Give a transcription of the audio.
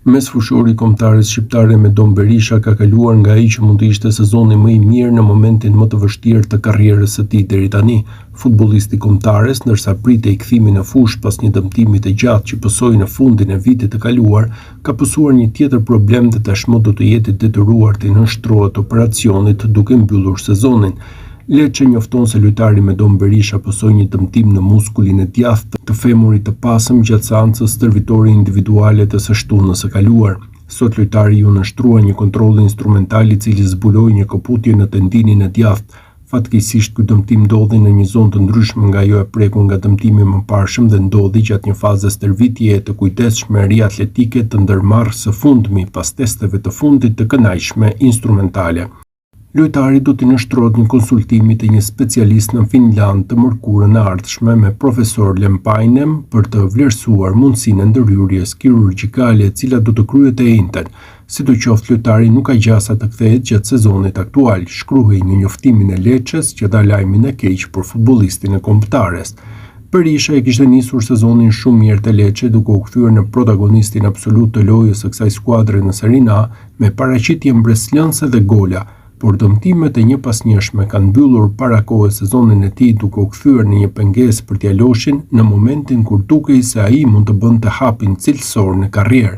Mes fushori kombëtares shqiptare Medon Berisha ka kaluar nga ai që mund të ishte sezoni më i mirë në momentin më të vështirë të karrierës së tij deri tani. Futbollisti kombëtares, ndërsa pritej kthimin në fushë pas një dëmtimi të gjatë që pësoi në fundin e vitit të kaluar, ka pësuar një tjetër problem dhe tashmë do të jetë i detyruar të nënshtrohet operacionit duke mbyllur sezonin. Lecce njofton se lojtari Medon Berisha pësoi një dëmtim në muskulin e djathtë të femurit të pasëm gjatë seancës stërvitore individuale të së shtunës së kaluar. Sot lojtari ju nënshtrua një kontroll instrumental i cili zbuloi një koputje në tendinin e djathtë. Fatkeqësisht ky dëmtim ndodhi në një zonë të ndryshme nga ajo e prekur nga dëmtimi më parshëm dhe ndodhi gjatë një faze stërvitjeje të kujdesshme riatletike të ndërmarrë së fundmi pas testeve të fundit të kënaqshme instrumentale. Lojtari do të nënshtrohet një konsultimi të një specialist në Finland të mërkurën e ardhshme me profesor Lempainen për të vlerësuar mundësinë e ndërhyrjes kirurgjikale e cila do të kryhet e njëjtën. Sidoqoftë lojtari nuk ka gjasa të kthehet gjatë sezonit aktual, shkruhej në njoftimin e Lecces që dha lajmin e keq për futbollistin e kombëtares. Berisha e kishte nisur sezonin shumë mirë te Lecce duke u kthyer në protagonistin absolut të lojës së kësaj skuadre në Serie A me paraqitje mbreslënse dhe gola, por dëmtimet e njëpasnjëshme kanë mbyllur para kohës sezonin e tij duke u kthyer në një pengesë për t'ia loshin në momentin kur dukej se ai mund të bënte hapin cilësor në karrierë.